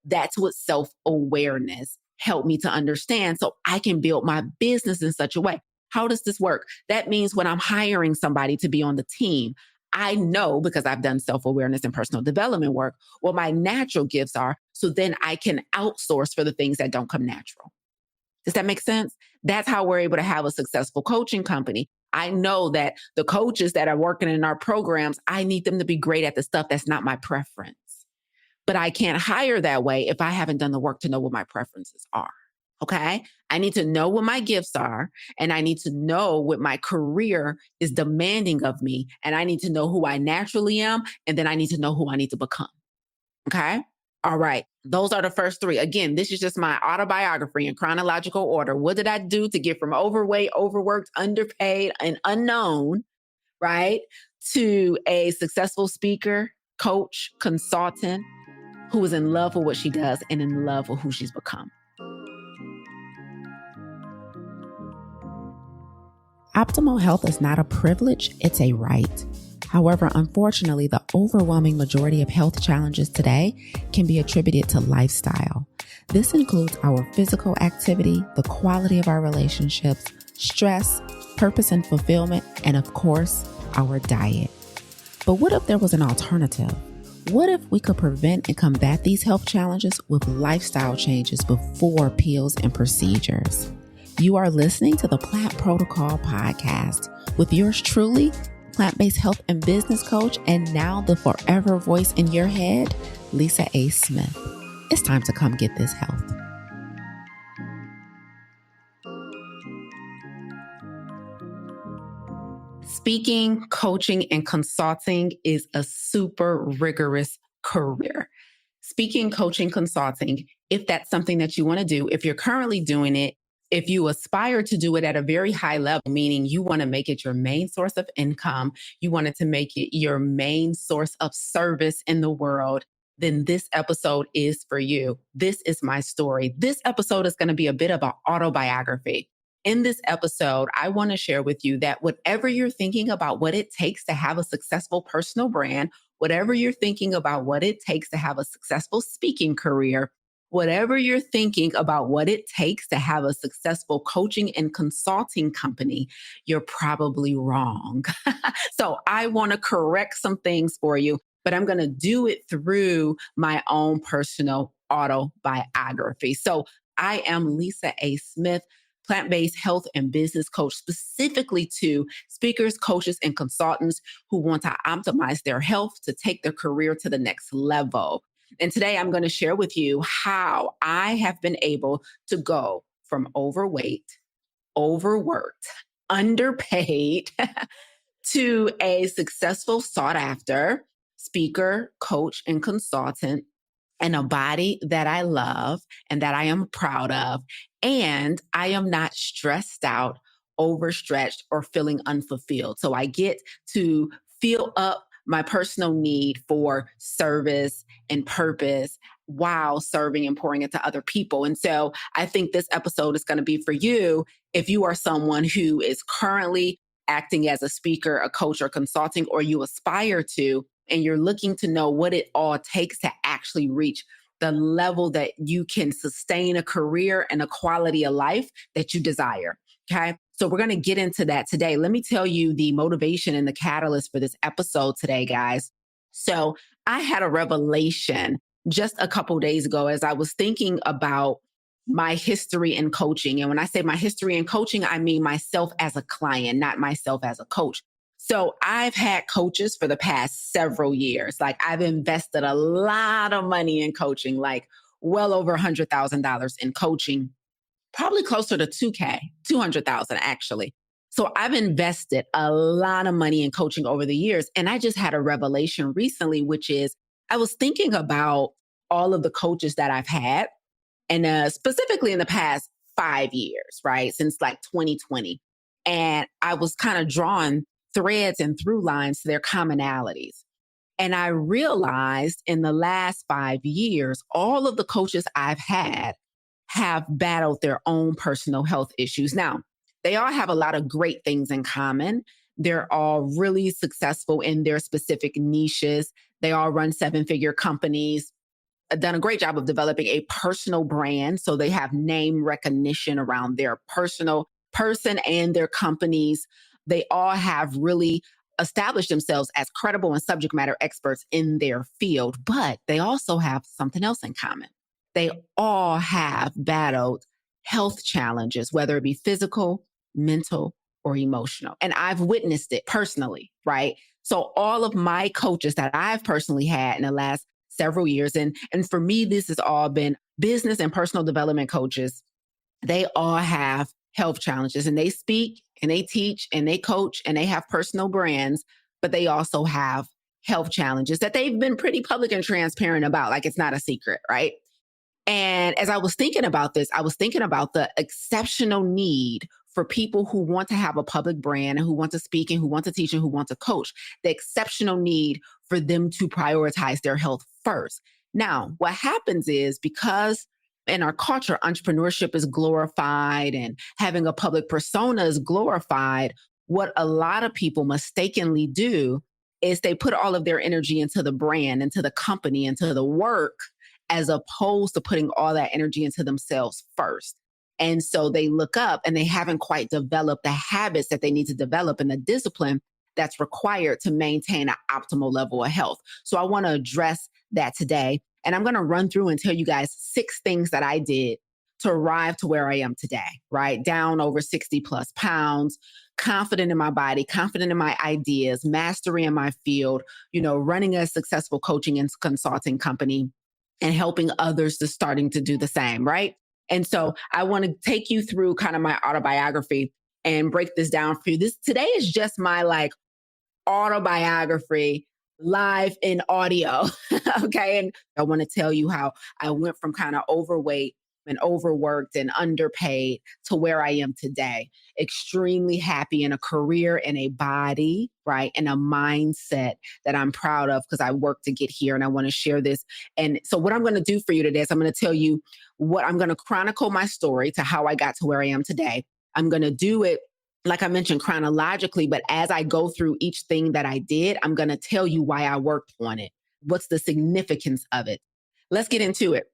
That's what self-awareness helped me to understand so I can build my business in such a way. How does this work? That means when I'm hiring somebody to be on the team, I know because I've done self-awareness and personal development work, what my natural gifts are. So then I can outsource for the things that don't come natural. Does that make sense? That's how we're able to have a successful coaching company. I know that the coaches that are working in our programs, I need them to be great at the stuff that's not my preference. But I can't hire that way if I haven't done the work to know what my preferences are. Okay. I need to know what my gifts are, and I need to know what my career is demanding of me. And I need to know who I naturally am. And then I need to know who I need to become. Okay. All right. Those are the first three. Again, this is just my autobiography in chronological order. What did I do to get from overweight, overworked, underpaid, and unknown, right, to a successful speaker, coach, consultant who is in love with what she does and in love with who she's become? Optimal health is not a privilege, it's a right. However, unfortunately, the overwhelming majority of health challenges today can be attributed to lifestyle. This includes our physical activity, the quality of our relationships, stress, purpose and fulfillment, and of course, our diet. But what if there was an alternative? What if we could prevent and combat these health challenges with lifestyle changes before pills and procedures? You are listening to the Plant Protocol podcast with yours truly, plant-based health and business coach, and now the forever voice in your head, Lisa A. Smith. It's time to come get this health. Speaking, coaching, and consulting is a super rigorous career. Speaking, coaching, consulting, if that's something that you want to do, if you're currently doing it, if you aspire to do it at a very high level, meaning you want to make it your main source of income, you wanted to make it your main source of service in the world, then this episode is for you. This is my story. This episode is going to be a bit of an autobiography. In this episode, I want to share with you that whatever you're thinking about what it takes to have a successful personal brand, whatever you're thinking about what it takes to have a successful speaking career, whatever you're thinking about what it takes to have a successful coaching and consulting company, you're probably wrong. So I want to correct some things for you, but I'm going to do it through my own personal autobiography. So I am Lisa A. Smith, plant-based health and business coach, specifically to speakers, coaches, and consultants who want to optimize their health to take their career to the next level. And today I'm going to share with you how I have been able to go from overweight, overworked, underpaid to a successful, sought after speaker, coach, and consultant, and a body that I love and that I am proud of. And I am not stressed out, overstretched, or feeling unfulfilled. So I get to fill up my personal need for service and purpose while serving and pouring into other people. And so I think this episode is going to be for you if you are someone who is currently acting as a speaker, a coach, or consulting, or you aspire to, and you're looking to know what it all takes to actually reach the level that you can sustain a career and a quality of life that you desire. Okay. So we're going to get into that today. Let me tell you the motivation and the catalyst for this episode today, guys. So I had a revelation just a couple of days ago as I was thinking about my history in coaching. And when I say my history in coaching, I mean myself as a client, not myself as a coach. So I've had coaches for the past several years. Like I've invested a lot of money in coaching, like well over $100,000 in coaching, probably closer to 200,000 actually. So I've invested a lot of money in coaching over the years. And I just had a revelation recently, which is I was thinking about all of the coaches that I've had, and specifically in the past 5 years, right? Since like 2020. And I was kind of drawing threads and through lines to their commonalities. And I realized in the last 5 years, all of the coaches I've had have battled their own personal health issues. Now, they all have a lot of great things in common. They're all really successful in their specific niches. They all run 7-figure companies. done a great job of developing a personal brand. So they have name recognition around their personal person and their companies. They all have really established themselves as credible and subject matter experts in their field, but they also have something else in common. They all have battled health challenges, whether it be physical, mental, or emotional. And I've witnessed it personally, right? So all of my coaches that I've personally had in the last several years, and for me, this has all been business and personal development coaches. They all have health challenges, and they speak and they teach and they coach and they have personal brands, but they also have health challenges that they've been pretty public and transparent about. Like, it's not a secret, right? And as I was thinking about this, I was thinking about the exceptional need for people who want to have a public brand and who want to speak and who want to teach and who want to coach, the exceptional need for them to prioritize their health first. Now, what happens is, because in our culture, entrepreneurship is glorified and having a public persona is glorified, what a lot of people mistakenly do is they put all of their energy into the brand, into the company, into the work, as opposed to putting all that energy into themselves first. And so they look up and they haven't quite developed the habits that they need to develop and the discipline that's required to maintain an optimal level of health. So I want to address that today. And I'm going to run through and tell you guys 6 things that I did to arrive to where I am today, right? Down over 60 plus pounds, confident in my body, confident in my ideas, mastery in my field, running a successful coaching and consulting company, and helping others to starting to do the same, right? And so I want to take you through kind of my autobiography and break this down for you. This today is just my autobiography live in audio. Okay. And I want to tell you how I went from kind of overweight and overworked and underpaid to where I am today. Extremely happy in a career and a body, right? And a mindset that I'm proud of because I worked to get here, and I want to share this. And so what I'm going to do for you today is I'm going to tell you what I'm going to chronicle my story to how I got to where I am today. I'm going to do it, like I mentioned, chronologically, but as I go through each thing that I did, I'm going to tell you why I worked on it. What's the significance of it? Let's get into it.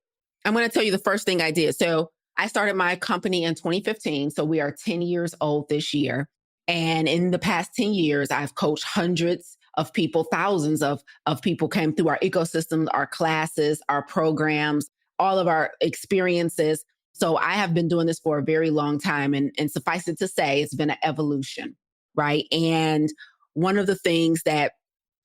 I'm going to tell you the first thing I did. So I started my company in 2015. So we are 10 years old this year. And in the past 10 years, I've coached hundreds of people, thousands of people came through our ecosystem, our classes, our programs, all of our experiences. So I have been doing this for a very long time. And suffice it to say, it's been an evolution, right? And one of the things that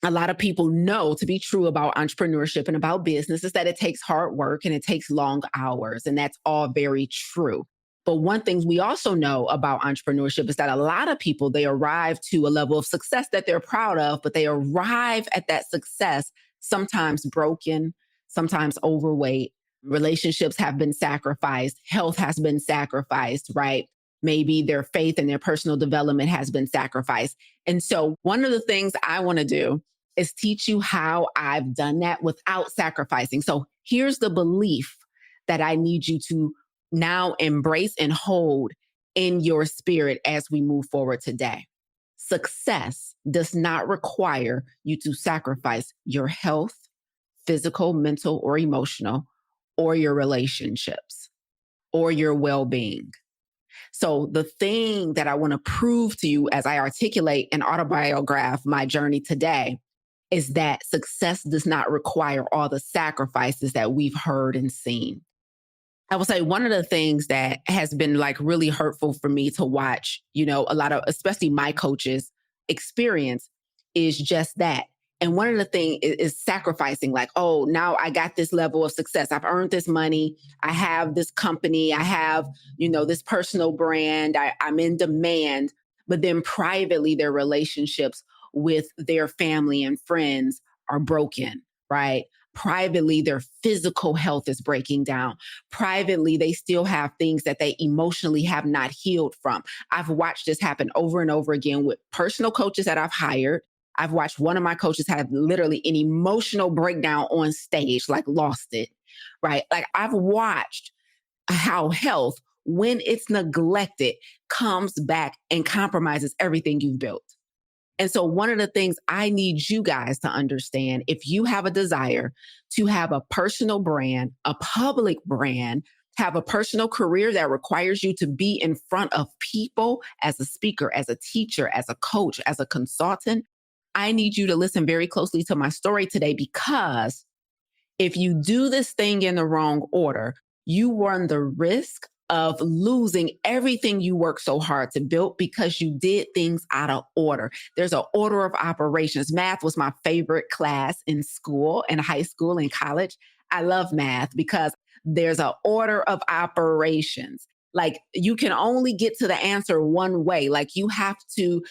a lot of people know to be true about entrepreneurship and about business is that it takes hard work and it takes long hours. And that's all very true. But one thing we also know about entrepreneurship is that a lot of people, they arrive to a level of success that they're proud of, but they arrive at that success sometimes broken, sometimes overweight. Relationships have been sacrificed. Health has been sacrificed, right? Maybe their faith and their personal development has been sacrificed. And so one of the things I want to do is teach you how I've done that without sacrificing. So here's the belief that I need you to now embrace and hold in your spirit as we move forward today. Success does not require you to sacrifice your health, physical, mental, or emotional, or your relationships, or your well-being. So the thing that I want to prove to you as I articulate and autobiograph my journey today is that success does not require all the sacrifices that we've heard and seen. I will say one of the things that has been really hurtful for me to watch, a lot of, especially my coaches experience, is just that. And one of the things is sacrificing, oh, now I got this level of success. I've earned this money. I have this company. I have, this personal brand. I'm in demand. But then privately, their relationships with their family and friends are broken, right? Privately, their physical health is breaking down. Privately, they still have things that they emotionally have not healed from. I've watched this happen over and over again with personal coaches that I've hired. I've watched one of my coaches have literally an emotional breakdown on stage, lost it, right? I've watched how health, when it's neglected, comes back and compromises everything you've built. And so one of the things I need you guys to understand, if you have a desire to have a personal brand, a public brand, have a personal career that requires you to be in front of people as a speaker, as a teacher, as a coach, as a consultant, I need you to listen very closely to my story today, because if you do this thing in the wrong order, you run the risk of losing everything you worked so hard to build because you did things out of order. There's an order of operations. Math was my favorite class in school, in high school, in college. I love math because there's an order of operations. Like, you can only get to the answer one way. Like, you have to,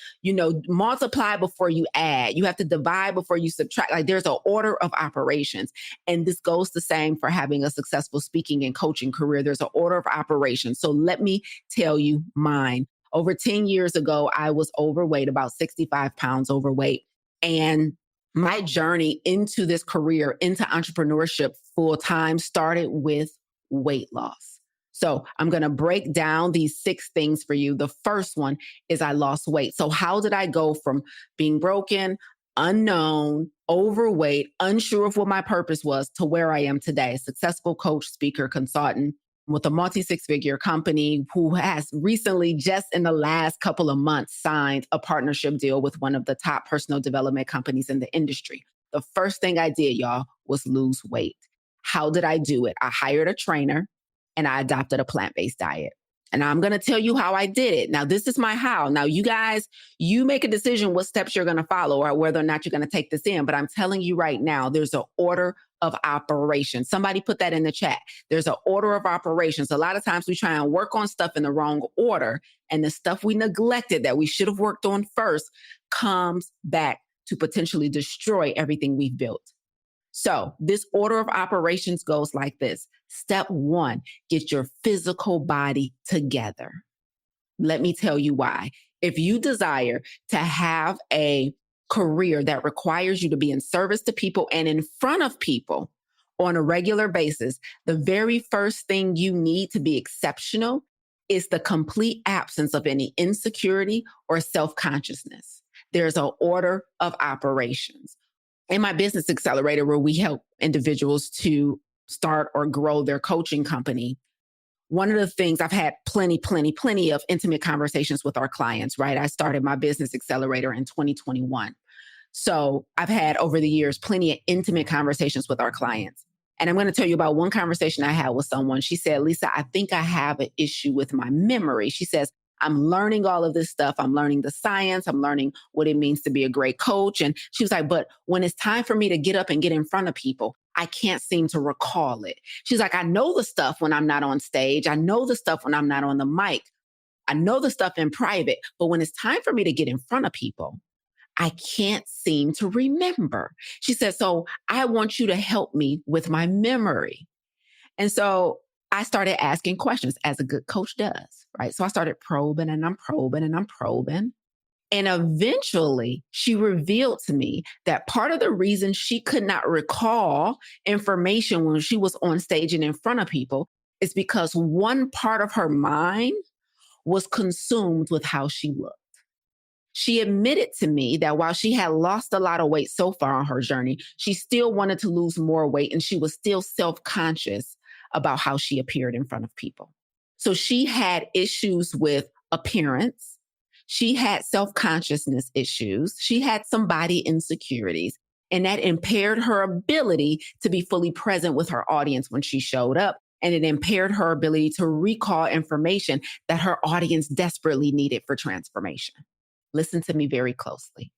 multiply before you add. You have to divide before you subtract. Like, there's an order of operations. And this goes the same for having a successful speaking and coaching career. There's an order of operations. So let me tell you mine. Over 10 years ago, I was overweight, about 65 pounds overweight. And my journey into this career, into entrepreneurship full time, started with weight loss. So I'm going to break down these 6 things for you. The first one is I lost weight. So how did I go from being broken, unknown, overweight, unsure of what my purpose was, to where I am today? Successful coach, speaker, consultant with a multi-6-figure company who has recently, just in the last couple of months, signed a partnership deal with one of the top personal development companies in the industry. The first thing I did, y'all, was lose weight. How did I do it? I hired a trainer and I adopted a plant-based diet. And I'm going to tell you how I did it. Now, this is my how. Now, you guys, you make a decision what steps you're going to follow or whether or not you're going to take this in. But I'm telling you right now, there's an order of operations. Somebody put that in the chat. There's an order of operations. A lot of times we try and work on stuff in the wrong order, and the stuff we neglected that we should have worked on first comes back to potentially destroy everything we've built. So this order of operations goes like this. Step 1, get your physical body together. Let me tell you why. If you desire to have a career that requires you to be in service to people and in front of people on a regular basis, the very first thing you need to be exceptional is the complete absence of any insecurity or self-consciousness. There's an order of operations. In my business accelerator, where we help individuals to start or grow their coaching company, one of the things, I've had plenty of intimate conversations with our clients, right? I started my business accelerator in 2021. So I've had over the years plenty of intimate conversations with our clients. And I'm going to tell you about one conversation I had with someone. She said, Lisa, I think I have an issue with my memory. She says, I'm learning all of this stuff. I'm learning the science. I'm learning what it means to be a great coach. And she was like, but when it's time for me to get up and get in front of people, I can't seem to recall it. She's like, I know the stuff when I'm not on stage. I know the stuff when I'm not on the mic. I know the stuff in private. But when it's time for me to get in front of people, I can't seem to remember. She said, so I want you to help me with my memory. And so I started asking questions, as a good coach does, right? So I started probing and I'm probing and I'm probing. And eventually she revealed to me that part of the reason she could not recall information when she was on stage and in front of people is because one part of her mind was consumed with how she looked. She admitted to me that while she had lost a lot of weight so far on her journey, she still wanted to lose more weight, and she was still self-conscious about how she appeared in front of people. So she had issues with appearance. She had self-consciousness issues. She had some body insecurities, and that impaired her ability to be fully present with her audience when she showed up. And it impaired her ability to recall information that her audience desperately needed for transformation. Listen to me very closely.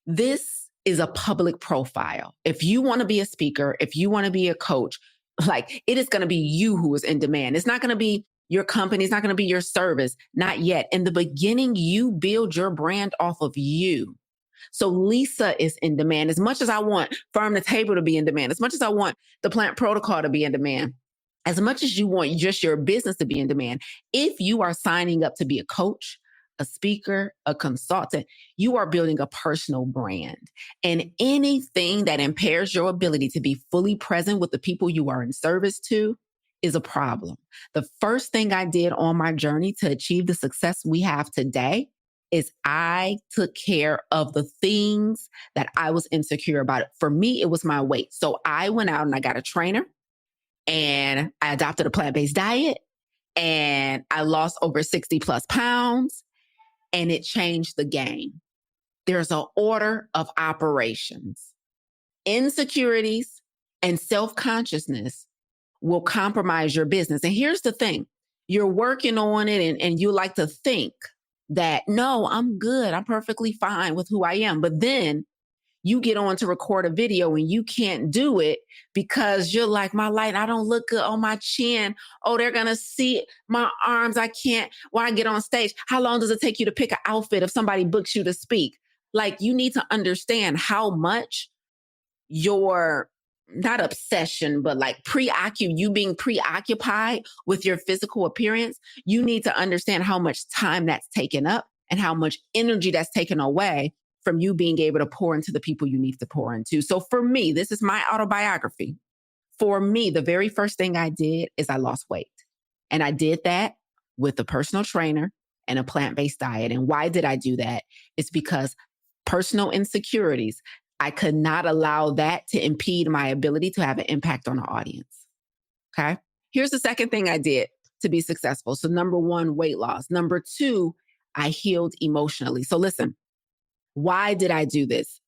This is a public profile. If you want to be a speaker, if you want to be a coach, like, it is going to be you who is in demand. It's not going to be your company. It's not going to be your service. Not yet. In the beginning, you build your brand off of you. So Lisa is in demand. As much as I want Farm to Table to be in demand, as much as I want the Plant Protocol to be in demand, as much as you want just your business to be in demand, if you are signing up to be a coach, a speaker, a consultant, you are building a personal brand. And anything that impairs your ability to be fully present with the people you are in service to is a problem. The first thing I did on my journey to achieve the success we have today is I took care of the things that I was insecure about. For me, it was my weight. So I went out and I got a trainer and I adopted a plant-based diet and I lost over 60 plus pounds and it changed the game. There's an order of operations. Insecurities and self-consciousness will compromise your business. And here's the thing, you're working on it and you like to think that, no, I'm good. I'm perfectly fine with who I am. But then you get on to record a video and you can't do it because you're like, my light, I don't look good on my chin. Oh, they're going to see my arms. I can't. When I get on stage, how long does it take you to pick an outfit if somebody books you to speak? Like, you need to understand how much your, not obsession, but like you being preoccupied with your physical appearance, you need to understand how much time that's taken up and how much energy that's taken away from you being able to pour into the people you need to pour into. So for me, this is my autobiography. For me, the very first thing I did is I lost weight. And I did that with a personal trainer and a plant-based diet. And why did I do that? It's because personal insecurities, I could not allow that to impede my ability to have an impact on the audience. Okay. Here's the second thing I did to be successful. So number one, weight loss. Number two, I healed emotionally. So listen, why did I do this?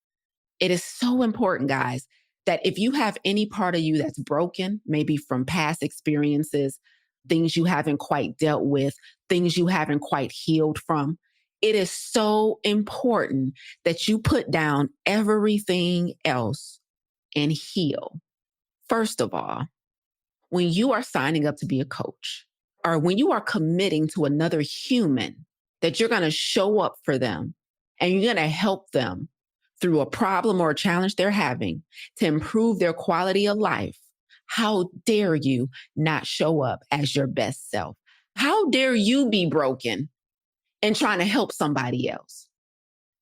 It is so important, guys, that if you have any part of you that's broken, maybe from past experiences, things you haven't quite dealt with, things you haven't quite healed from, it is so important that you put down everything else and heal. First of all, when you are signing up to be a coach, or when you are committing to another human, that you're going to show up for them and you're going to help them through a problem or a challenge they're having to improve their quality of life, how dare you not show up as your best self? How dare you be broken and trying to help somebody else?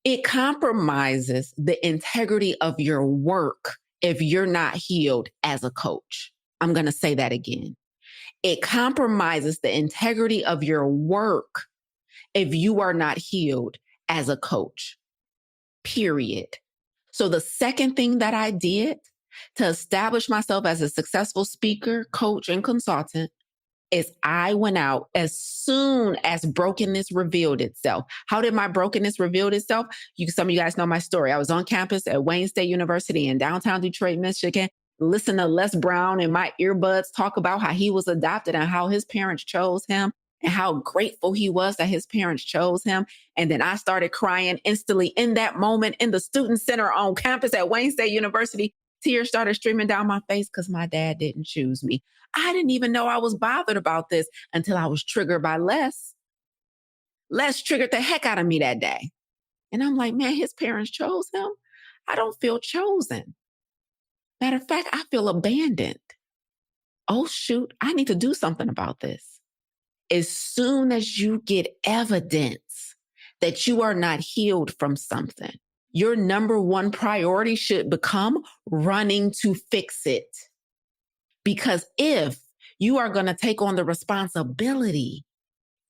It compromises the integrity of your work if you're not healed as a coach. I'm going to say that again. It compromises the integrity of your work if you are not healed as a coach, period. So the second thing that I did to establish myself as a successful speaker, coach, and consultant is I went out as soon as brokenness revealed itself. How did my brokenness reveal itself? Some of you guys know my story. I was on campus at Wayne State University in downtown Detroit, Michigan. Listen to Les Brown in my earbuds talk about how he was adopted and how his parents chose him and how grateful he was that his parents chose him. And then I started crying instantly in that moment in the student center on campus at Wayne State University. Tears started streaming down my face because my dad didn't choose me. I didn't even know I was bothered about this until I was triggered by Les. Les triggered the heck out of me that day. And I'm like, man, his parents chose him. I don't feel chosen. Matter of fact, I feel abandoned. Oh, shoot, I need to do something about this. As soon as you get evidence that you are not healed from something, your number one priority should become running to fix it. Because if you are going to take on the responsibility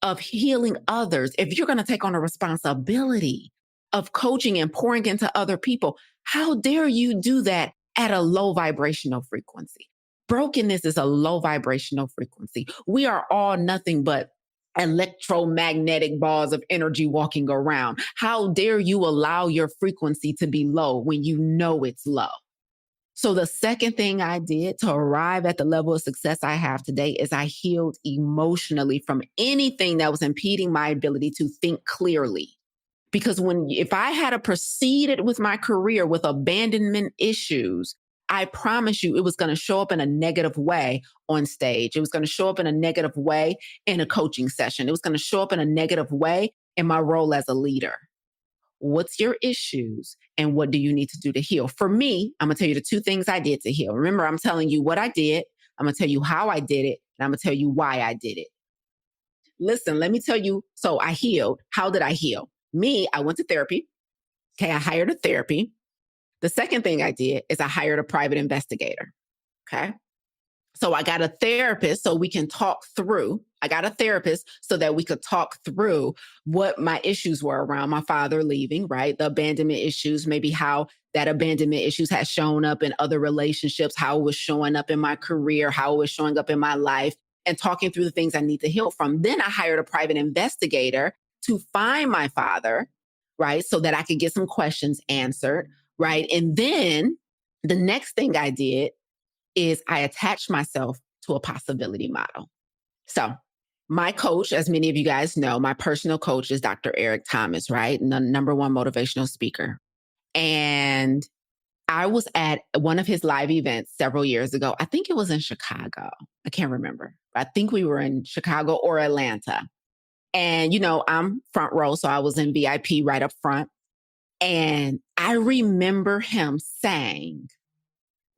of healing others, if you're going to take on the responsibility of coaching and pouring into other people, how dare you do that at a low vibrational frequency? Brokenness is a low vibrational frequency. We are all nothing but electromagnetic balls of energy walking around. How dare you allow your frequency to be low when you know it's low? So the second thing I did to arrive at the level of success I have today is I healed emotionally from anything that was impeding my ability to think clearly. Because if I had proceeded with my career with abandonment issues, I promise you it was going to show up in a negative way on stage. It was going to show up in a negative way in a coaching session. It was going to show up in a negative way in my role as a leader. What's your issues and what do you need to do to heal? For me, I'm going to tell you the two things I did to heal. Remember, I'm telling you what I did. I'm going to tell you how I did it. And I'm going to tell you why I did it. Listen, let me tell you. So I healed. How did I heal? Me, I went to therapy. Okay, I hired a therapy. The second thing I did is I hired a private investigator. Okay. So I got a therapist so we can talk through I got a therapist so that we could talk through what my issues were around my father leaving, right? The abandonment issues, maybe how that abandonment issues has shown up in other relationships, how it was showing up in my career, how it was showing up in my life, and talking through the things I need to heal from. Then I hired a private investigator to find my father, right? So that I could get some questions answered, right? And then the next thing I did is I attached myself to a possibility model. So my coach, as many of you guys know, my personal coach is Dr. Eric Thomas, right? The number one motivational speaker. And I was at one of his live events several years ago. I think it was in Chicago. I can't remember. I think we were in Chicago or Atlanta. And, I'm front row. So I was in VIP right up front. And I remember him saying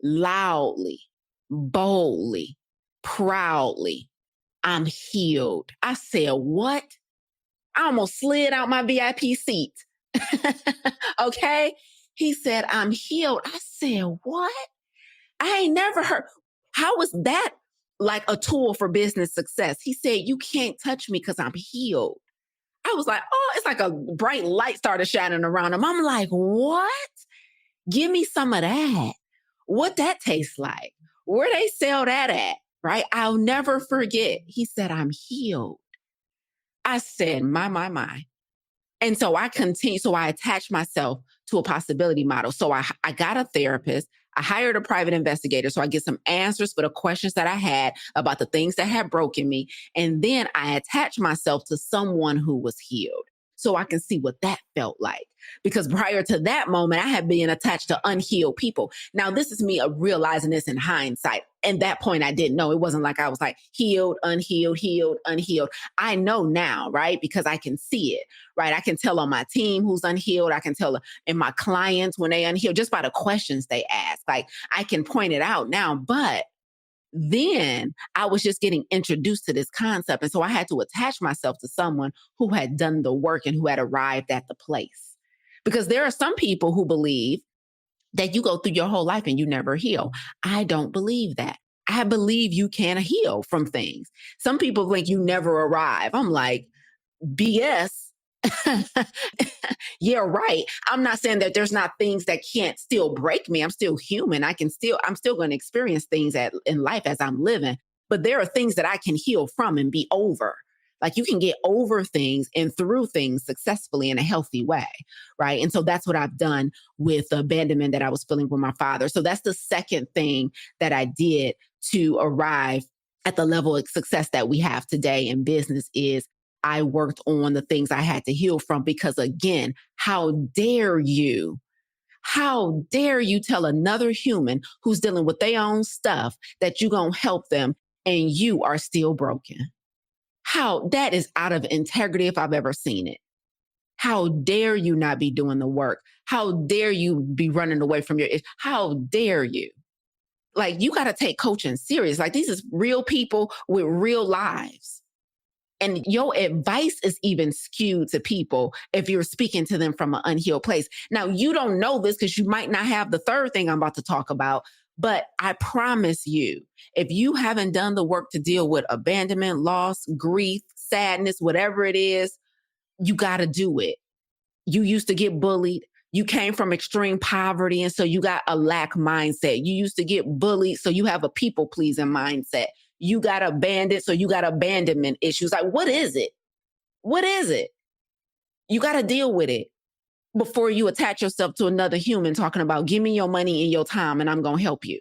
loudly, boldly, proudly, "I'm healed." I said, "What?" I almost slid out my VIP seat. Okay. He said, "I'm healed." I said, "What?" I ain't never heard. How was that like a tool for business success? He said, "You can't touch me because I'm healed." I was like, oh, it's like a bright light started shining around him. I'm like, what? Give me some of that. What that tastes like? Where they sell that at? Right? I'll never forget. He said, "I'm healed." I said, my. And so I continued. So I attached myself to a possibility model. So I got a therapist. I hired a private investigator so I get some answers for the questions that I had about the things that had broken me. And then I attached myself to someone who was healed so I can see what that felt like. Because prior to that moment, I had been attached to unhealed people. Now, this is me realizing this in hindsight. At that point, I didn't know. It wasn't like I was like healed, unhealed, healed, unhealed. I know now, right? Because I can see it, right? I can tell on my team who's unhealed. I can tell in my clients when they unhealed just by the questions they ask. Like I can point it out now, but then I was just getting introduced to this concept. And so I had to attach myself to someone who had done the work and who had arrived at the place. Because there are some people who believe that you go through your whole life and you never heal. I don't believe that. I believe you can heal from things. Some people think you never arrive. I'm like, BS. Yeah, right. I'm not saying that there's not things that can't still break me. I'm still human. I'm still going to experience things in life as I'm living. But there are things that I can heal from and be over. Like you can get over things and through things successfully in a healthy way, right? And so that's what I've done with the abandonment that I was feeling with my father. So that's the second thing that I did to arrive at the level of success that we have today in business is I worked on the things I had to heal from because again, how dare you? How dare you tell another human who's dealing with their own stuff that you're going to help them and you are still broken? How that is out of integrity if I've ever seen it. How dare you not be doing the work? How dare you be running away from how dare you? Like you got to take coaching serious. Like these is real people with real lives. And your advice is even skewed to people if you're speaking to them from an unhealed place. Now, you don't know this because you might not have the third thing I'm about to talk about, but I promise you, if you haven't done the work to deal with abandonment, loss, grief, sadness, whatever it is, you got to do it. You used to get bullied. You came from extreme poverty. And so you got a lack mindset. You used to get bullied. So you have a people pleasing mindset. You got abandoned. So you got abandonment issues. Like, what is it? What is it? You got to deal with it before you attach yourself to another human talking about, give me your money and your time and I'm going to help you.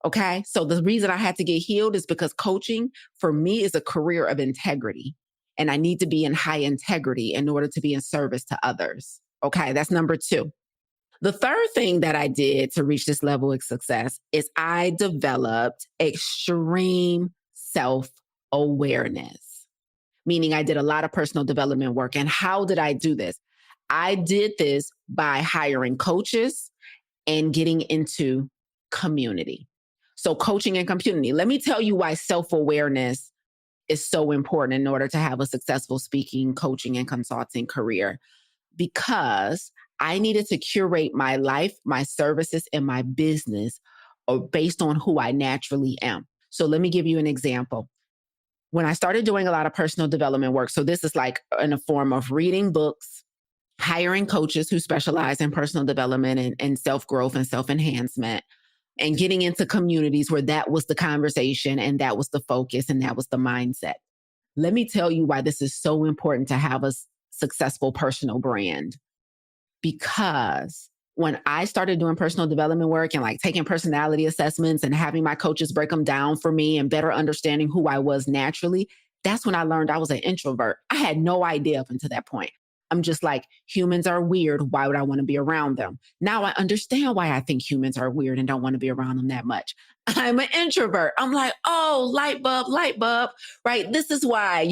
Okay. So the reason I had to get healed is because coaching for me is a career of integrity. And I need to be in high integrity in order to be in service to others. Okay. That's number two. The third thing that I did to reach this level of success is I developed extreme self-awareness, meaning I did a lot of personal development work. And how did I do this? I did this by hiring coaches and getting into community. So coaching and community. Let me tell you why self-awareness is so important in order to have a successful speaking, coaching, and consulting career. Because I needed to curate my life, my services, and my business based on who I naturally am. So let me give you an example. When I started doing a lot of personal development work, so this is like in a form of reading books, hiring coaches who specialize in personal development and self-growth and self-enhancement, and getting into communities where that was the conversation and that was the focus and that was the mindset. Let me tell you why this is so important to have a successful personal brand. Because when I started doing personal development work and like taking personality assessments and having my coaches break them down for me and better understanding who I was naturally, that's when I learned I was an introvert. I had no idea up until that point. I'm just like, humans are weird. Why would I want to be around them? Now I understand why I think humans are weird and don't want to be around them that much. I'm an introvert. I'm like, oh, light bulb, right? This is why,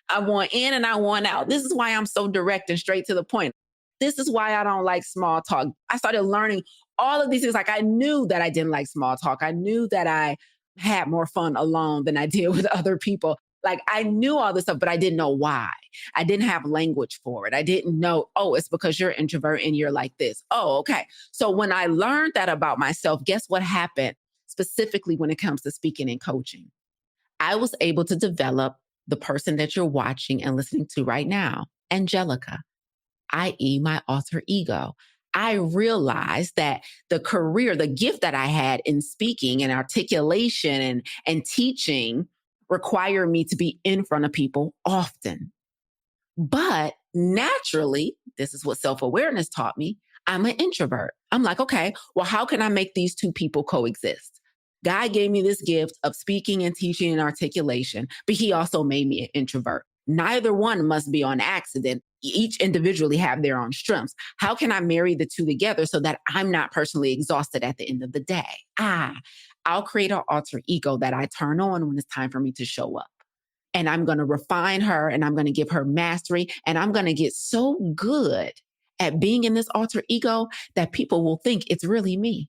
I want in and I want out. This is why I'm so direct and straight to the point. This is why I don't like small talk. I started learning all of these things. Like I knew that I didn't like small talk. I knew that I had more fun alone than I did with other people. Like I knew all this stuff, but I didn't know why. I didn't have language for it. I didn't know, oh, it's because you're an introvert and you're like this. Oh, okay. So when I learned that about myself, guess what happened specifically when it comes to speaking and coaching? I was able to develop the person that you're watching and listening to right now, Angelica, i.e., my alter ego. I realized that the career, the gift that I had in speaking and articulation and teaching required me to be in front of people often. But naturally, this is what self-awareness taught me, I'm an introvert. I'm like, okay, well, how can I make these two people coexist? God gave me this gift of speaking and teaching and articulation, but he also made me an introvert. Neither one must be on accident. Each individually have their own strengths. How can I marry the two together so that I'm not personally exhausted at the end of the day? I'll create an alter ego that I turn on when it's time for me to show up. And I'm going to refine her and I'm going to give her mastery. And I'm going to get so good at being in this alter ego that people will think it's really me.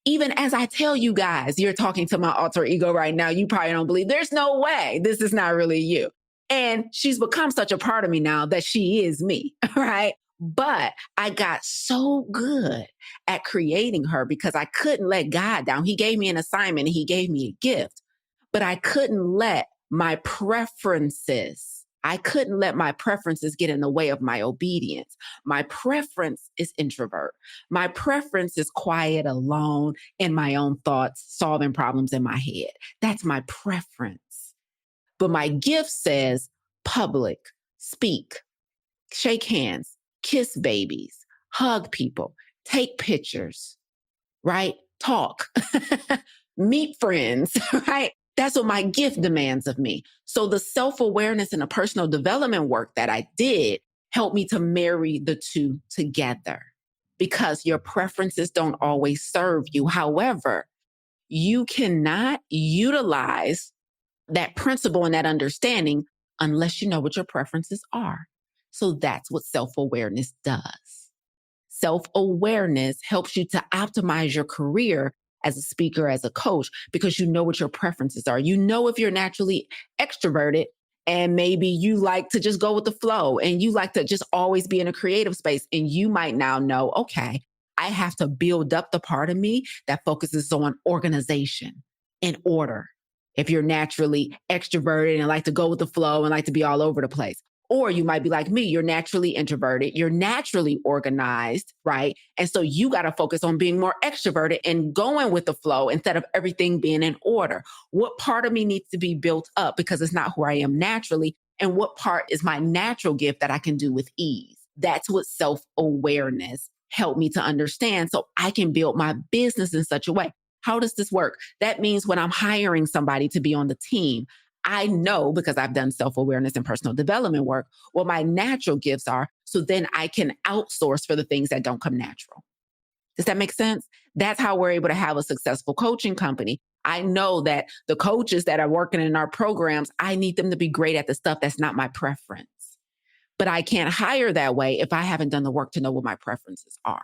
Even as I tell you guys, you're talking to my alter ego right now, you probably don't believe there's no way this is not really you. And she's become such a part of me now that she is me, right? But I got so good at creating her because I couldn't let God down. He gave me an assignment and he gave me a gift, but I couldn't let my preferences get in the way of my obedience. My preference is introvert. My preference is quiet, alone, in my own thoughts, solving problems in my head. That's my preference. But my gift says public, speak, shake hands, kiss babies, hug people, take pictures, right? Talk, meet friends, right? That's what my gift demands of me. So the self-awareness and the personal development work that I did helped me to marry the two together because your preferences don't always serve you. However, you cannot utilize that principle and that understanding unless you know what your preferences are. So that's what self-awareness does. Self-awareness helps you to optimize your career as a speaker, as a coach, because you know what your preferences are. You know if you're naturally extroverted and maybe you like to just go with the flow and you like to just always be in a creative space. And you might now know, okay, I have to build up the part of me that focuses on organization and order. If you're naturally extroverted and like to go with the flow and like to be all over the place. Or you might be like me, you're naturally introverted, you're naturally organized, right? And so you got to focus on being more extroverted and going with the flow instead of everything being in order. What part of me needs to be built up because it's not who I am naturally? And what part is my natural gift that I can do with ease? That's what self-awareness helped me to understand so I can build my business in such a way. How does this work? That means when I'm hiring somebody to be on the team, I know because I've done self-awareness and personal development work, what my natural gifts are. So then I can outsource for the things that don't come natural. Does that make sense? That's how we're able to have a successful coaching company. I know that the coaches that are working in our programs, I need them to be great at the stuff that's not my preference. But I can't hire that way if I haven't done the work to know what my preferences are.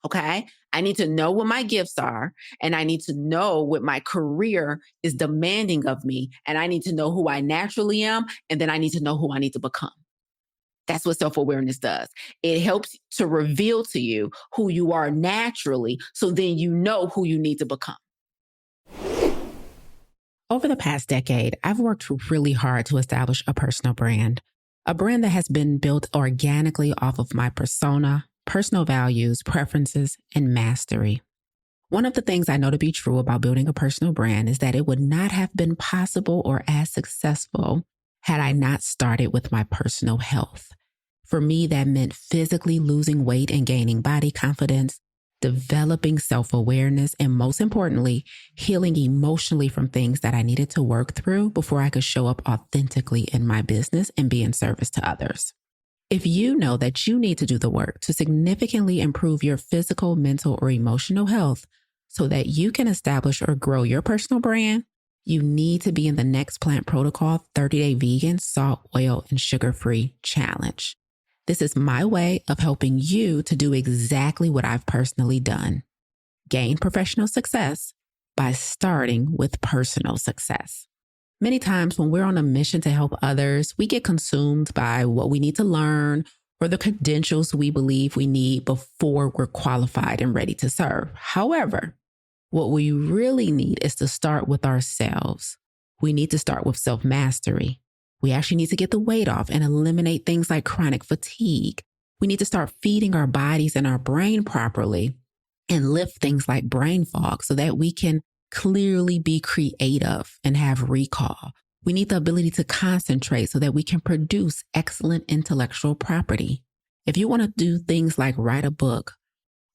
Okay. I need to know what my gifts are and I need to know what my career is demanding of me. And I need to know who I naturally am. And then I need to know who I need to become. That's what self-awareness does. It helps to reveal to you who you are naturally. So then you know who you need to become. Over the past decade, I've worked really hard to establish a personal brand, a brand that has been built organically off of my persona, personal values, preferences, and mastery. One of the things I know to be true about building a personal brand is that it would not have been possible or as successful had I not started with my personal health. For me, that meant physically losing weight and gaining body confidence, developing self-awareness, and most importantly, healing emotionally from things that I needed to work through before I could show up authentically in my business and be in service to others. If you know that you need to do the work to significantly improve your physical, mental, or emotional health so that you can establish or grow your personal brand, you need to be in the Next Plant Protocol 30-Day Vegan, Salt, Oil, and Sugar-Free Challenge. This is my way of helping you to do exactly what I've personally done. Gain professional success by starting with personal success. Many times when we're on a mission to help others, we get consumed by what we need to learn or the credentials we believe we need before we're qualified and ready to serve. However, what we really need is to start with ourselves. We need to start with self-mastery. We actually need to get the weight off and eliminate things like chronic fatigue. We need to start feeding our bodies and our brain properly and lift things like brain fog so that we can clearly be creative and have recall. We need the ability to concentrate so that we can produce excellent intellectual property. If you want to do things like write a book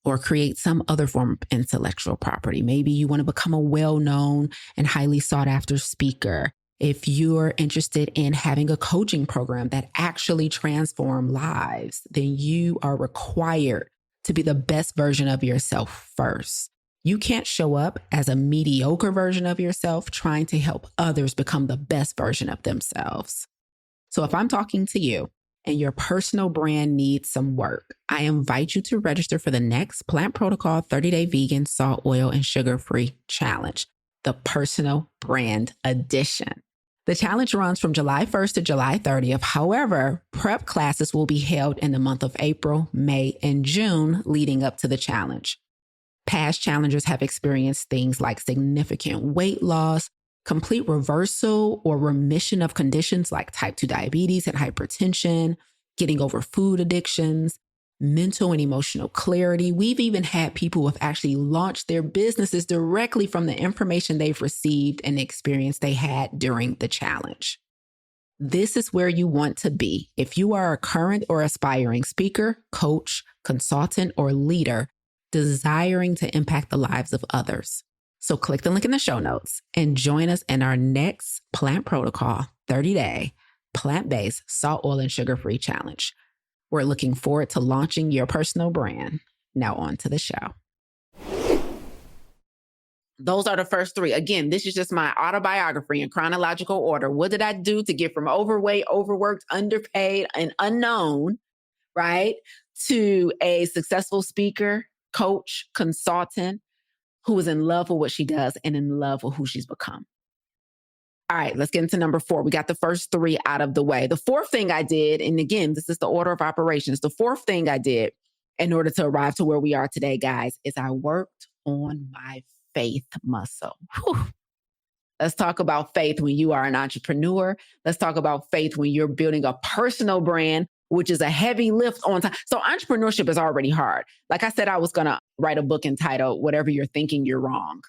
or create some other form of intellectual property, maybe you want to become a well-known and highly sought-after speaker. If you're interested in having a coaching program that actually transforms lives, then you are required to be the best version of yourself first. You can't show up as a mediocre version of yourself trying to help others become the best version of themselves. So if I'm talking to you and your personal brand needs some work, I invite you to register for the Next Plant Protocol 30-Day Vegan, Salt, Oil, and Sugar-Free Challenge, the Personal Brand Edition. The challenge runs from July 1st to July 30th. However, prep classes will be held in the month of April, May, and June leading up to the challenge. Past challengers have experienced things like significant weight loss, complete reversal or remission of conditions like type 2 diabetes and hypertension, getting over food addictions, mental and emotional clarity. We've even had people who have actually launched their businesses directly from the information they've received and the experience they had during the challenge. This is where you want to be. If you are a current or aspiring speaker, coach, consultant, or leader desiring to impact the lives of others. So click the link in the show notes and join us in our Next Plant Protocol 30-Day Plant-Based Salt, Oil, and Sugar-Free Challenge. We're looking forward to launching your personal brand. Now on to the show. Those are the first three. Again, this is just my autobiography in chronological order. What did I do to get from overweight, overworked, underpaid, and unknown, right, to a successful speaker, coach, consultant who is in love with what she does and in love with who she's become? All right, let's get into number 4. We got the first 3 out of the way. The fourth thing I did, and again, this is the order of operations. The fourth thing I did in order to arrive to where we are today, guys, is I worked on my faith muscle. Whew. Let's talk about faith when you are an entrepreneur. Let's talk about faith when you're building a personal brand, which is a heavy lift on time. So entrepreneurship is already hard. Like I said, I was going to write a book entitled, Whatever You're Thinking, You're Wrong.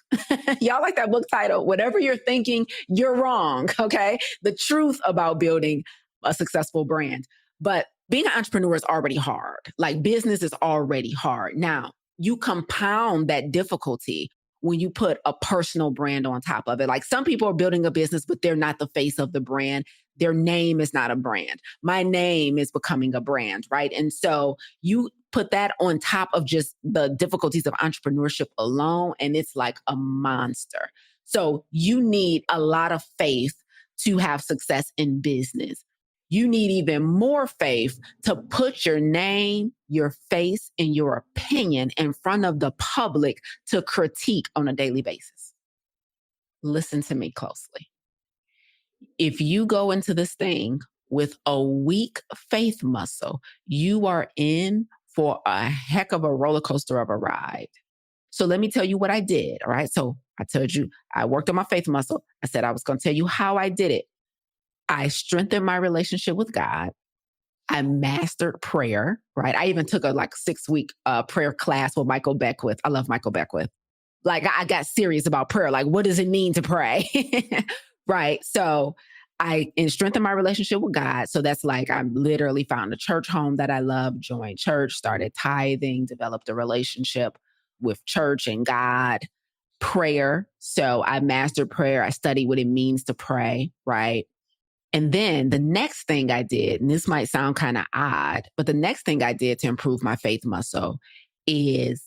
Y'all like that book title? Whatever You're Thinking, You're Wrong. Okay. The truth about building a successful brand. But being an entrepreneur is already hard. Like business is already hard. Now, you compound that difficulty when you put a personal brand on top of it. Like some people are building a business, but they're not the face of the brand. Their name is not a brand. My name is becoming a brand, right? And so you put that on top of just the difficulties of entrepreneurship alone, and it's like a monster. So you need a lot of faith to have success in business. You need even more faith to put your name, your face, and your opinion in front of the public to critique on a daily basis. Listen to me closely. If you go into this thing with a weak faith muscle, you are in for a heck of a roller coaster of a ride. So let me tell you what I did. All right. So I told you I worked on my faith muscle. I said I was going to tell you how I did it. I strengthened my relationship with God. I mastered prayer, right? I even took a 6-week prayer class with Michael Beckwith. I love Michael Beckwith. I got serious about prayer. Like, what does it mean to pray? Right. So I strengthened my relationship with God. So that's I literally found a church home that I love, joined church, started tithing, developed a relationship with church and God, prayer. So I mastered prayer. I studied what it means to pray. Right. And then the next thing I did, and this might sound kind of odd, but the next thing I did to improve my faith muscle is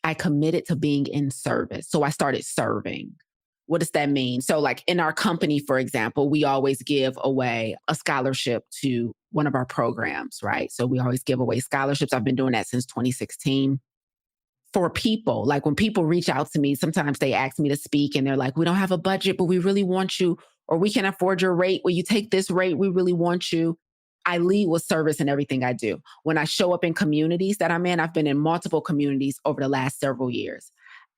I committed to being in service. So I started serving. What does that mean? So in our company, for example, we always give away a scholarship to one of our programs, right? So we always give away scholarships. I've been doing that since 2016. For people, when people reach out to me, sometimes they ask me to speak and they're like, we don't have a budget, but we really want you, or we can afford your rate. Will you take this rate? We really want you. I lead with service in everything I do. When I show up in communities that I'm in, I've been in multiple communities over the last several years.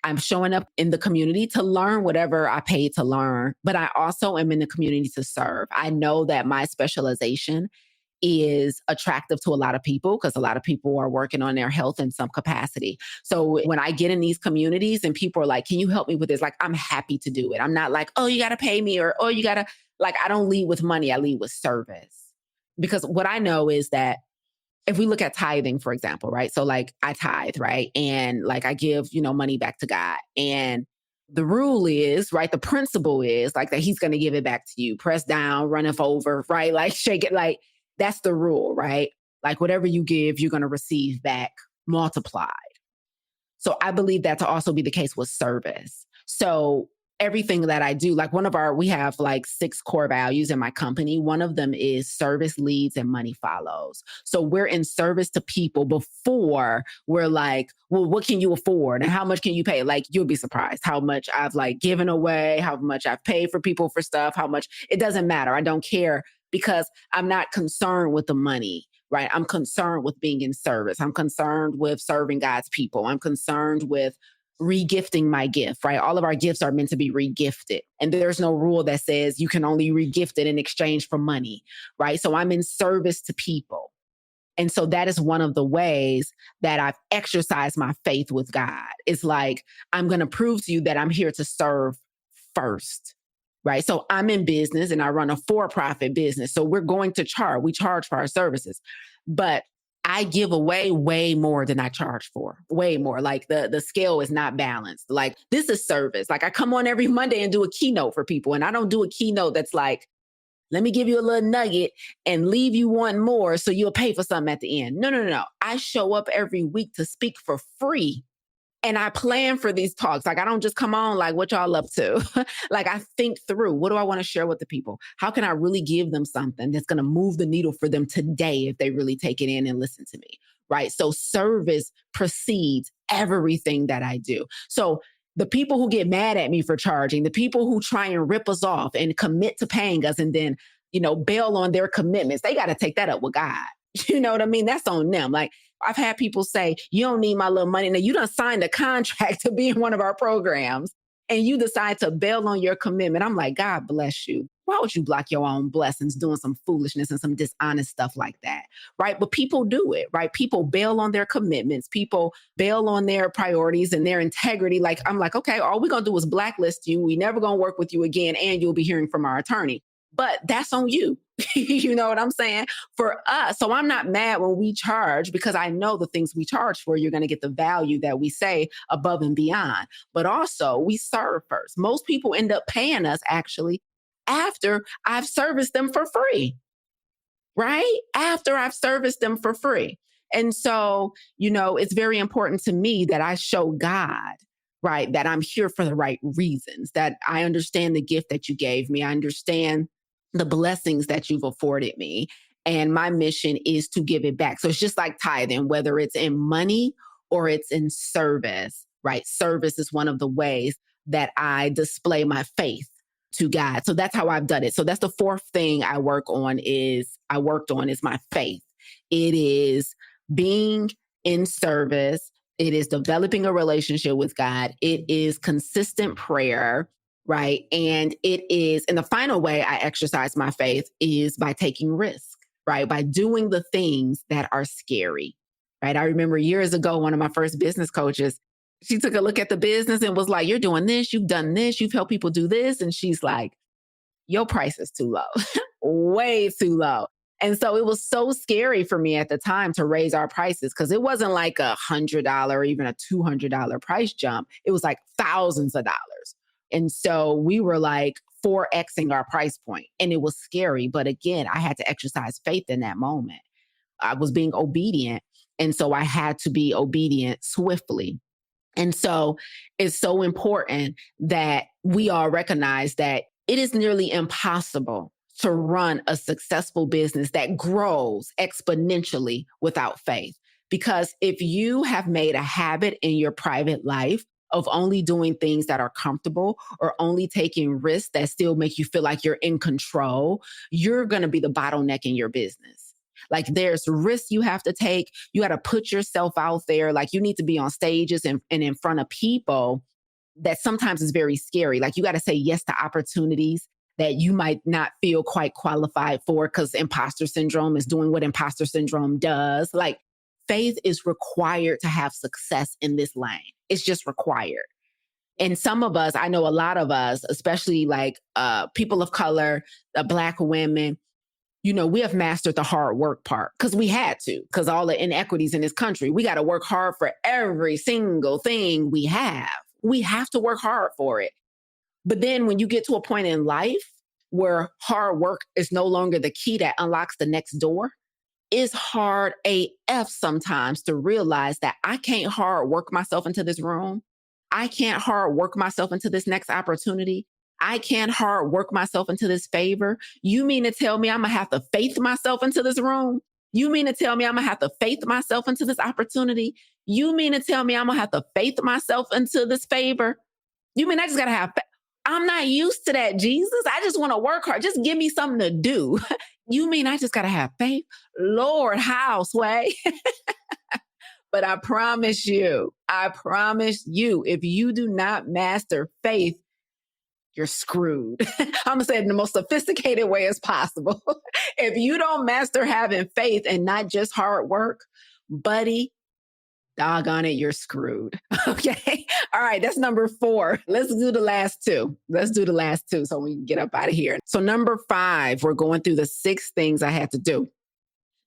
I'm showing up in the community to learn whatever I paid to learn, but I also am in the community to serve. I know that my specialization is attractive to a lot of people because a lot of people are working on their health in some capacity. So when I get in these communities and people are like, can you help me with this? I'm happy to do it. I'm not like, oh, you got to pay me or, oh, you got to, I don't lead with money. I lead with service. Because what I know is that if we look at tithing, for example, right? So I tithe, right? And I give, money back to God. And the rule is, right? The principle is that he's going to give it back to you, press down, runneth over, right? Shake it, that's the rule, right? Whatever you give, you're going to receive back multiplied. So I believe that to also be the case with service. So everything that I do, we have 6 core values in my company. One of them is service leads and money follows. So we're in service to people before we're well, what can you afford and how much can you pay? You'll be surprised how much I've given away, how much I've paid for people for stuff, how much, it doesn't matter. I don't care because I'm not concerned with the money. Right. I'm concerned with being in service. I'm concerned with serving God's people. I'm concerned with regifting my gift, right? All of our gifts are meant to be regifted. And there's no rule that says you can only regift it in exchange for money, right? So I'm in service to people. And so that is one of the ways that I've exercised my faith with God. It's I'm going to prove to you that I'm here to serve first, right? So I'm in business and I run a for-profit business. So we're going to charge. We charge for our services, but I give away way more than I charge for, way more. The scale is not balanced. This is service. I come on every Monday and do a keynote for people. And I don't do a keynote that's let me give you a little nugget and leave you wanting more so you'll pay for something at the end. No. I show up every week to speak for free. And I plan for these talks. I don't just come on what y'all up to. I think through, what do I want to share with the people? How can I really give them something that's going to move the needle for them today if they really take it in and listen to me, right? So service precedes everything that I do. So the people who get mad at me for charging, the people who try and rip us off and commit to paying us and then, bail on their commitments, they got to take that up with God. You know what I mean? That's on them. I've had people say, you don't need my little money. Now you done signed a contract to be in one of our programs and you decide to bail on your commitment. I'm like, God bless you. Why would you block your own blessings doing some foolishness and some dishonest stuff like that? Right. But people do it, right? People bail on their commitments. People bail on their priorities and their integrity. I'm like, okay, all we're going to do is blacklist you. We never going to work with you again. And you'll be hearing from our attorney. But that's on you. You know what I'm saying? For us. So I'm not mad when we charge because I know the things we charge for, you're going to get the value that we say above and beyond. But also we serve first. Most people end up paying us actually after I've serviced them for free, right? After I've serviced them for free. And so, it's very important to me that I show God, right, that I'm here for the right reasons, that I understand the gift that you gave me. I understand the blessings that you've afforded me. And my mission is to give it back. So it's just like tithing, whether it's in money or it's in service, right? Service is one of the ways that I display my faith to God. So that's how I've done it. So that's the fourth thing I worked on is my faith. It is being in service, It is developing a relationship with God. It is consistent prayer, right? And the final way I exercise my faith is by taking risk, right? By doing the things that are scary, right? I remember years ago, one of my first business coaches, she took a look at the business and was like, you're doing this, you've done this, you've helped people do this. And she's like, your price is too low, way too low. And so it was so scary for me at the time to raise our prices because it wasn't like $100 or even a $200 price jump. It was like thousands of dollars. And so we were like 4Xing our price point, and it was scary. But again, I had to exercise faith in that moment. I was being obedient. And so I had to be obedient swiftly. And so it's so important that we all recognize that it is nearly impossible to run a successful business that grows exponentially without faith. Because if you have made a habit in your private life of only doing things that are comfortable or only taking risks that still make you feel like you're in control, you're going to be the bottleneck in your business. Like there's risks you have to take. You got to put yourself out there. Like you need to be on stages and in front of people that sometimes is very scary. Like you got to say yes to opportunities that you might not feel quite qualified for because imposter syndrome is doing what imposter syndrome does. Like faith is required to have success in this lane. It's just required. And some of us, I know a lot of us, especially like people of color, Black women, we have mastered the hard work part because we had to, because all the inequities in this country, we got to work hard for every single thing we have. We have to work hard for it. But then when you get to a point in life where hard work is no longer the key that unlocks the next door, it's hard AF sometimes to realize that I can't hard work myself into this room. I can't hard work myself into this next opportunity. I can't hard work myself into this favor. You mean to tell me I'm going to have to faith myself into this room? You mean to tell me I'm going to have to faith myself into this opportunity? You mean to tell me I'm going to have to faith myself into this favor? You mean I just got to have faith? I'm not used to that, Jesus. I just want to work hard. Just give me something to do. You mean I just got to have faith? Lord, how, Sway? But I promise you, if you do not master faith, you're screwed. I'm going to say it in the most sophisticated way as possible. If you don't master having faith and not just hard work, buddy, doggone it, you're screwed. Okay. All right. That's number 4. Let's do the last two. So we can get up out of here. So number 5, we're going through the 6 things I had to do.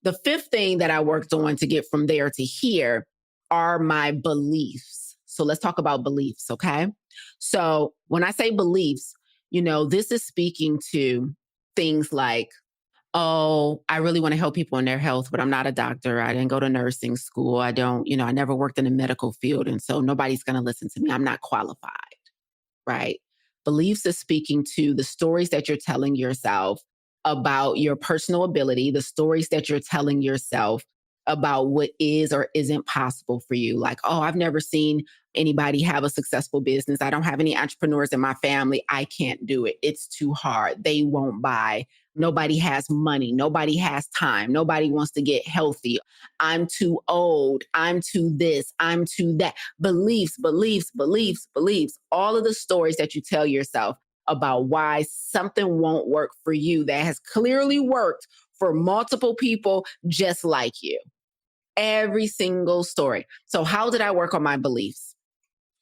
The 5th thing that I worked on to get from there to here are my beliefs. So let's talk about beliefs. Okay. So when I say beliefs, this is speaking to things like, oh, I really want to help people in their health, but I'm not a doctor. I didn't go to nursing school. I never worked in the medical field. And so nobody's going to listen to me. I'm not qualified, right? Beliefs is speaking to the stories that you're telling yourself about your personal ability, the stories that you're telling yourself about what is or isn't possible for you. Like, oh, I've never seen anybody have a successful business. I don't have any entrepreneurs in my family. I can't do it. It's too hard. They won't buy. Nobody has money. Nobody has time. Nobody wants to get healthy. I'm too old. I'm too this. I'm too that. Beliefs. All of the stories that you tell yourself about why something won't work for you that has clearly worked for multiple people just like you. Every single story. So how did I work on my beliefs?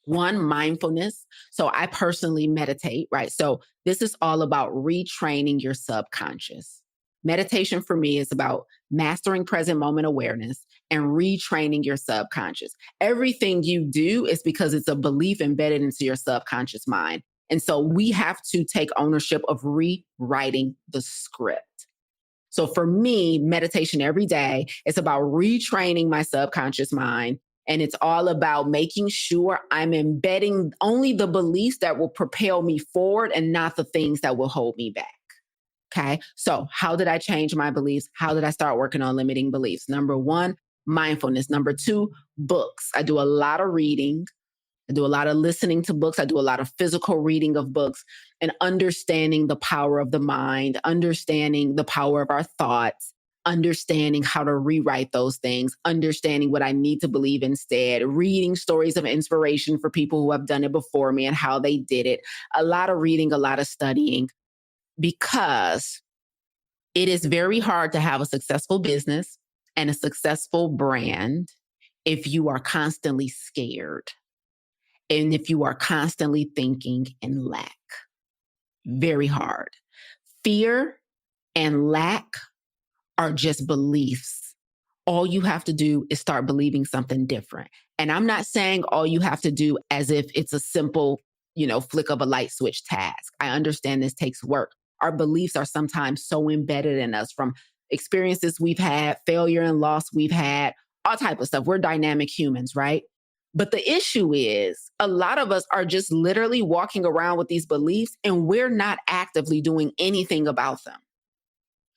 1, mindfulness. So I personally meditate, right? So this is all about retraining your subconscious. Meditation for me is about mastering present moment awareness and retraining your subconscious. Everything you do is because it's a belief embedded into your subconscious mind. And so we have to take ownership of rewriting the script. So for me, meditation every day is about retraining my subconscious mind. And it's all about making sure I'm embedding only the beliefs that will propel me forward and not the things that will hold me back. Okay. So how did I change my beliefs? How did I start working on limiting beliefs? Number 1, mindfulness. Number 2, books. I do a lot of reading. I do a lot of listening to books. I do a lot of physical reading of books and understanding the power of the mind, understanding the power of our thoughts, understanding how to rewrite those things, understanding what I need to believe instead, reading stories of inspiration for people who have done it before me and how they did it. A lot of reading, a lot of studying, because it is very hard to have a successful business and a successful brand if you are constantly scared and if you are constantly thinking in lack. Very hard. Fear and lack are just beliefs. All you have to do is start believing something different. And I'm not saying all you have to do as if it's a simple, flick of a light switch task. I understand this takes work. Our beliefs are sometimes so embedded in us from experiences we've had, failure and loss we've had, all type of stuff. We're dynamic humans, right? But the issue is a lot of us are just literally walking around with these beliefs and we're not actively doing anything about them.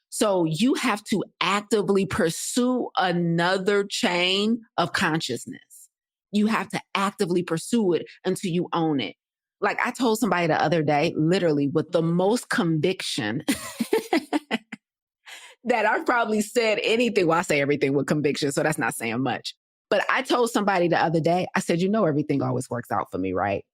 So you have to actively pursue another chain of consciousness. You have to actively pursue it until you own it. Like I told somebody the other day, literally with the most conviction that I've probably said anything. Well, I say everything with conviction, so that's not saying much. But I told somebody the other day, I said, everything always works out for me, right?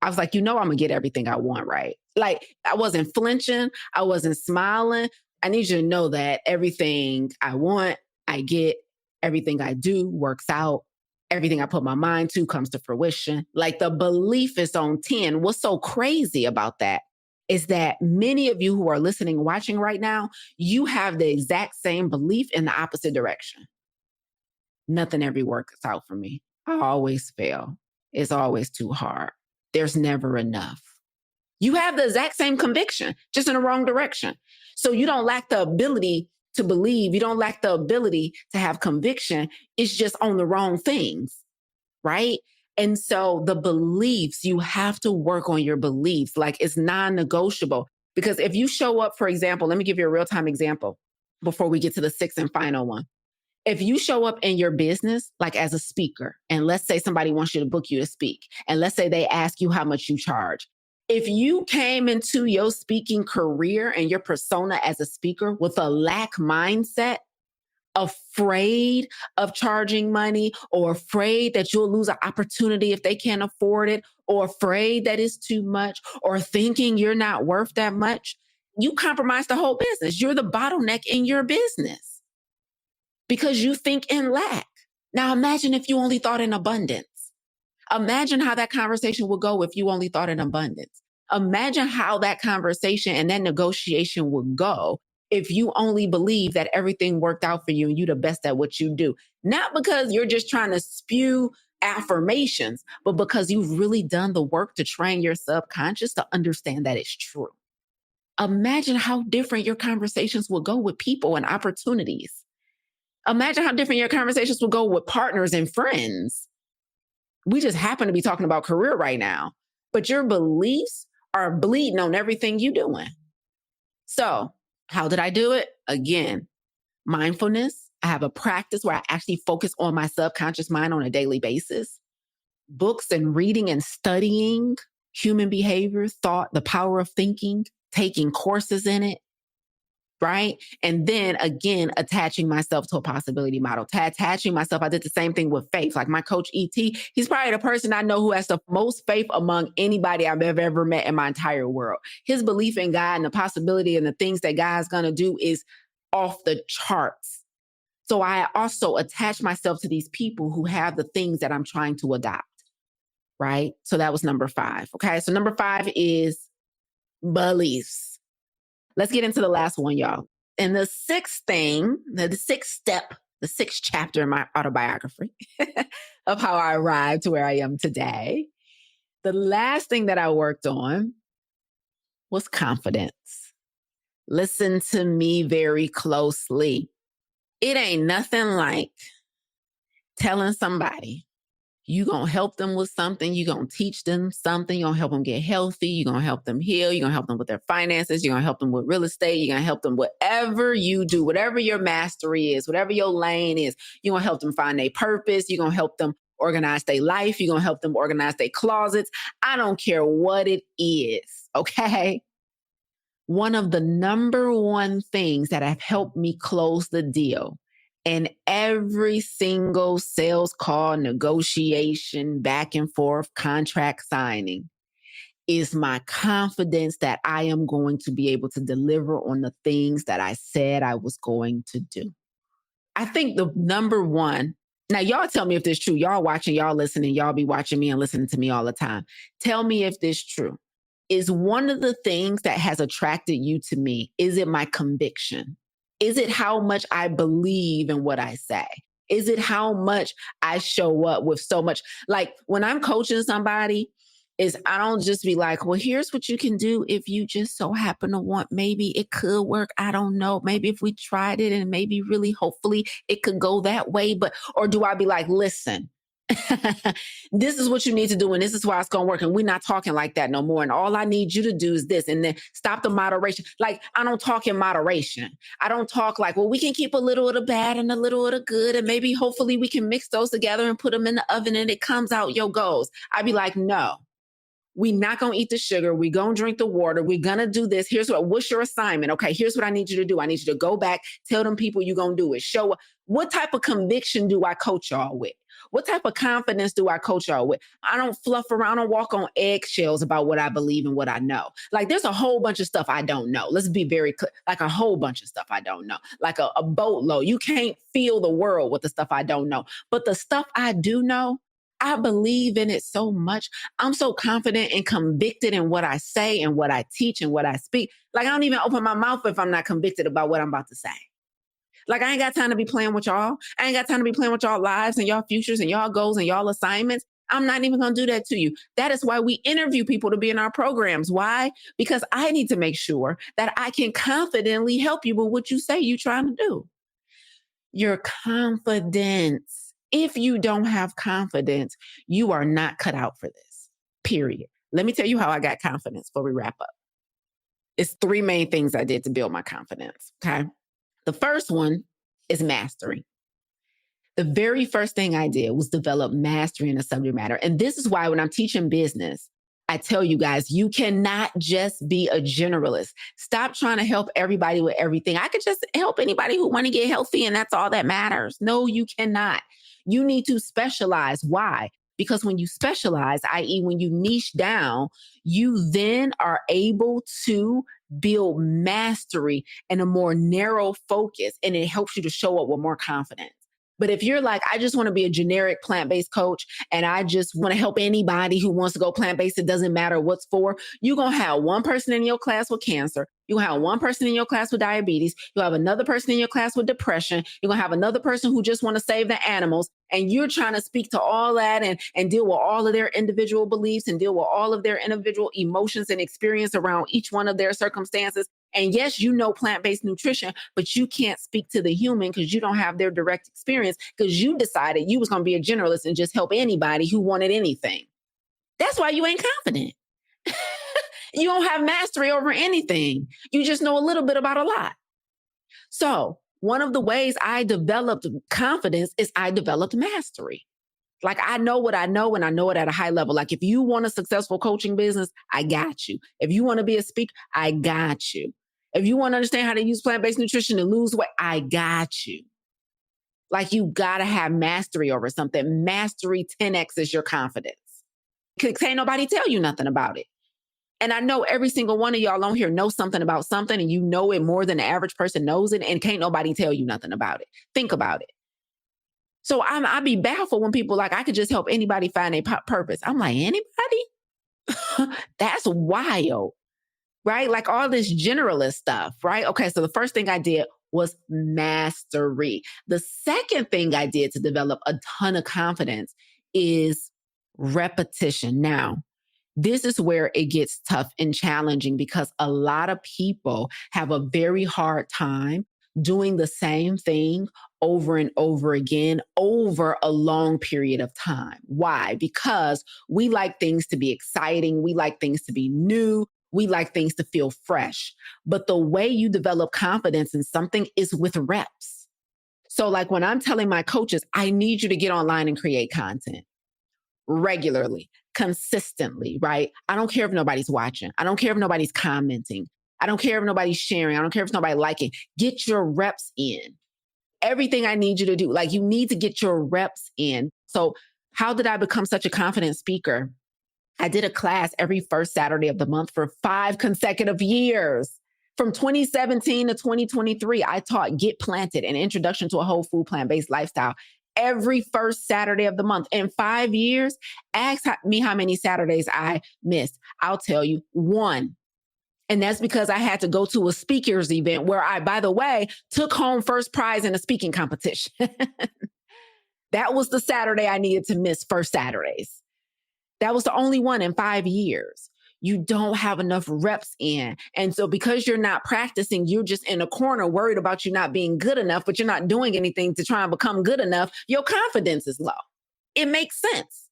I was like, I'm going to get everything I want, right? Like I wasn't flinching. I wasn't smiling. I need you to know that everything I want, I get. Everything I do works out. Everything I put my mind to comes to fruition. Like the belief is on 10. What's so crazy about that is that many of you who are listening, watching right now, you have the exact same belief in the opposite direction. Nothing ever works out for me. I always fail. It's always too hard. There's never enough. You have the exact same conviction, just in the wrong direction. So you don't lack the ability to believe. You don't lack the ability to have conviction. It's just on the wrong things, right? And so the beliefs, you have to work on your beliefs. Like it's non-negotiable. Because if you show up, for example, let me give you a real-time example before we get to the sixth and final one. If you show up in your business, like as a speaker, and let's say somebody wants you to book you to speak, and let's say they ask you how much you charge. If you came into your speaking career and your persona as a speaker with a lack mindset, afraid of charging money or afraid that you'll lose an opportunity if they can't afford it, or afraid that it's too much, or thinking you're not worth that much, you compromise the whole business. You're the bottleneck in your business because you think in lack. Now imagine if you only thought in abundance. Imagine how that conversation would go if you only thought in abundance. Imagine how that conversation and that negotiation would go if you only believe that everything worked out for you and you're the best at what you do. Not because you're just trying to spew affirmations, but because you've really done the work to train your subconscious to understand that it's true. Imagine how different your conversations will go with people and opportunities. Imagine how different your conversations will go with partners and friends. We just happen to be talking about career right now, but your beliefs are bleeding on everything you're doing. So how did I do it? Again, mindfulness. I have a practice where I actually focus on my subconscious mind on a daily basis. Books and reading and studying human behavior, thought, the power of thinking, taking courses in it. Right. And then again, attaching myself to a possibility model, attaching myself. I did the same thing with faith. Like my coach, E.T., he's probably the person I know who has the most faith among anybody I've ever met in my entire world. His belief in God and the possibility and the things that God's going to do is off the charts. So I also attach myself to these people who have the things that I'm trying to adopt. Right. So that was number 5. Okay. So number 5 is beliefs. Let's get into the last one, y'all. And the sixth thing, the sixth step, the sixth chapter in my autobiography of how I arrived to where I am today. The last thing that I worked on was confidence. Listen to me very closely. It ain't nothing like telling somebody you're going to help them with something. You're going to teach them something. You're going to help them get healthy. You're going to help them heal. You're going to help them with their finances. You're going to help them with real estate. You're going to help them whatever you do, whatever your mastery is, whatever your lane is. You're going to help them find their purpose. You're going to help them organize their life. You're going to help them organize their closets. I don't care what it is, okay? One of the number one things that have helped me close the deal in every single sales call, negotiation, back and forth, contract signing is my confidence that I am going to be able to deliver on the things that I said I was going to do. I think the number one, now y'all tell me if this is true. Y'all watching, y'all listening, y'all be watching me and listening to me all the time. Tell me if this is true. Is one of the things that has attracted you to me, is it my conviction? Is it how much I believe in what I say? Is it how much I show up with so much? Like when I'm coaching somebody, is I don't just be like, well, here's what you can do if you just so happen to want, maybe it could work. I don't know. Maybe if we tried it and maybe really, hopefully it could go that way. But, or do I be like, listen, this is what you need to do. And this is why it's going to work. And we're not talking like that no more. And all I need you to do is this, and then stop the moderation. Like, I don't talk in moderation. I don't talk like, well, we can keep a little of the bad and a little of the good. And maybe hopefully we can mix those together and put them in the oven and it comes out your goals. I'd be like, no. We're not going to eat the sugar. We're going to drink the water. We're going to do this. What's your assignment? Okay, here's what I need you to do. I need you to go back, tell them people you're going to do it. Show up. What type of conviction do I coach y'all with? What type of confidence do I coach y'all with? I don't fluff around. I don't walk on eggshells about what I believe and what I know. Like there's a whole bunch of stuff I don't know. Let's be very clear. Like a whole bunch of stuff I don't know. Like a boatload. You can't feel the world with the stuff I don't know. But the stuff I do know, I believe in it so much. I'm so confident and convicted in what I say and what I teach and what I speak. Like I don't even open my mouth if I'm not convicted about what I'm about to say. Like I ain't got time to be playing with y'all. I ain't got time to be playing with y'all lives and y'all futures and y'all goals and y'all assignments. I'm not even going to do that to you. That is why we interview people to be in our programs. Why? Because I need to make sure that I can confidently help you with what you say you're trying to do. Your confidence. If you don't have confidence, you are not cut out for this, period. Let me tell you how I got confidence before we wrap up. It's 3 main things I did to build my confidence, okay? The first one is mastery. The very first thing I did was develop mastery in a subject matter. And this is why when I'm teaching business, I tell you guys, you cannot just be a generalist. Stop trying to help everybody with everything. I could just help anybody who want to get healthy and that's all that matters. No, you cannot. You need to specialize. Why? Because when you specialize, i.e. when you niche down, you then are able to build mastery and a more narrow focus, and it helps you to show up with more confidence. But if you're like, I just want to be a generic plant-based coach and I just want to help anybody who wants to go plant-based, it doesn't matter what's for, you're going to have one person in your class with cancer. You'll have one person in your class with diabetes. You'll have another person in your class with depression. You're going to have another person who just want to save the animals. And you're trying to speak to all that and deal with all of their individual beliefs and deal with all of their individual emotions and experience around each one of their circumstances. And yes, you know plant-based nutrition, but you can't speak to the human because you don't have their direct experience because you decided you was going to be a generalist and just help anybody who wanted anything. That's why you ain't confident. You don't have mastery over anything. You just know a little bit about a lot. So one of the ways I developed confidence is I developed mastery. Like I know what I know and I know it at a high level. Like if you want a successful coaching business, I got you. If you want to be a speaker, I got you. If you want to understand how to use plant-based nutrition to lose weight, I got you. Like you got to have mastery over something. Mastery 10x is your confidence. Because ain't nobody tell you nothing about it. And I know every single one of y'all on here knows something about something and you know it more than the average person knows it and can't nobody tell you nothing about it. Think about it. So I'd be baffled when people like, I could just help anybody find a purpose. I'm like, anybody? That's wild, right? Like all this generalist stuff, right? Okay, so the first thing I did was mastery. The second thing I did to develop a ton of confidence is repetition. Now, this is where it gets tough and challenging because a lot of people have a very hard time doing the same thing over and over again over a long period of time. Why? Because we like things to be exciting. We like things to be new. We like things to feel fresh. But the way you develop confidence in something is with reps. So like when I'm telling my coaches, I need you to get online and create content regularly, consistently, right? I don't care if nobody's watching. I don't care if nobody's commenting. I don't care if nobody's sharing. I don't care if nobody liking. Get your reps in. Everything I need you to do, like you need to get your reps in. So how did I become such a confident speaker? I did a class every first Saturday of the month for 5 consecutive years. From 2017 to 2023, I taught Get Planted, an introduction to a whole food plant-based lifestyle, every first Saturday of the month. In 5 years, ask me how many Saturdays I missed. I'll tell you, 1. And that's because I had to go to a speaker's event where I, by the way, took home first prize in a speaking competition. That was the Saturday I needed to miss first Saturdays. That was the only one in 5 years. You don't have enough reps in. And so because you're not practicing, you're just in a corner worried about you not being good enough, but you're not doing anything to try and become good enough. Your confidence is low. It makes sense,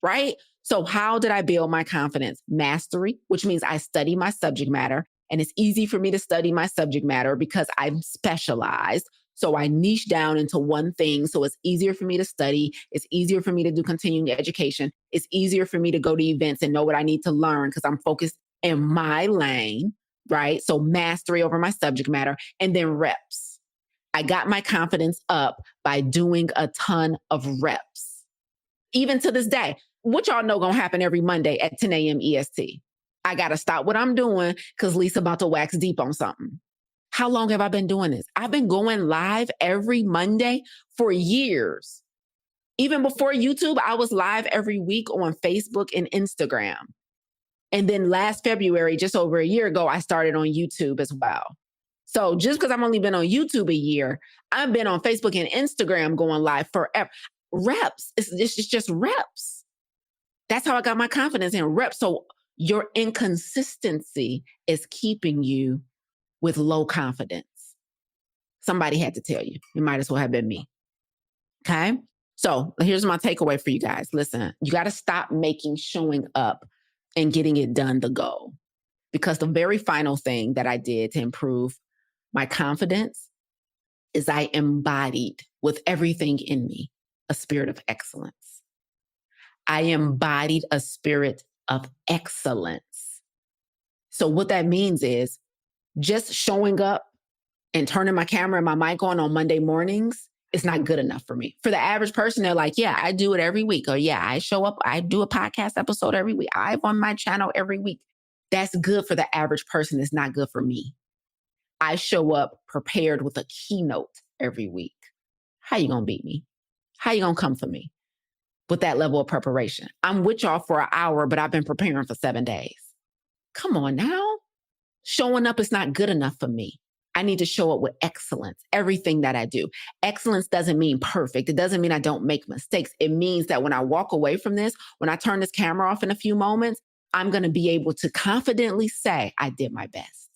right? So how did I build my confidence? Mastery, which means I study my subject matter. And it's easy for me to study my subject matter because I'm specialized. So I niche down into one thing. So it's easier for me to study. It's easier for me to do continuing education. It's easier for me to go to events and know what I need to learn because I'm focused in my lane, right? So mastery over my subject matter and then reps. I got my confidence up by doing a ton of reps. Even to this day, what y'all know gonna happen every Monday at 10 a.m. EST. I gotta stop what I'm doing because Lisa about to wax deep on something. How long have I been doing this? I've been going live every Monday for years. Even before YouTube, I was live every week on Facebook and Instagram. And then last February, just over a year ago, I started on YouTube as well. So just because I've only been on YouTube a year, I've been on Facebook and Instagram going live forever. Reps, it's just reps. That's how I got my confidence in reps. So your inconsistency is keeping you with low confidence. Somebody had to tell you. It might as well have been me. Okay. So here's my takeaway for you guys. Listen, you got to stop making showing up and getting it done the goal. Because the very final thing that I did to improve my confidence is I embodied with everything in me a spirit of excellence. I embodied a spirit of excellence. So what that means is just showing up and turning my camera and my mic on Monday mornings is not good enough for me. For the average person, they're like, yeah, I do it every week. Or yeah, I show up, I do a podcast episode every week. I'm on my channel every week. That's good for the average person. It's not good for me. I show up prepared with a keynote every week. How you gonna beat me? How you gonna come for me with that level of preparation? I'm with y'all for an hour, but I've been preparing for 7 days. Come on now. Showing up is not good enough for me. I need to show up with excellence, everything that I do. Excellence doesn't mean perfect. It doesn't mean I don't make mistakes. It means that when I walk away from this, when I turn this camera off in a few moments, I'm going to be able to confidently say, I did my best.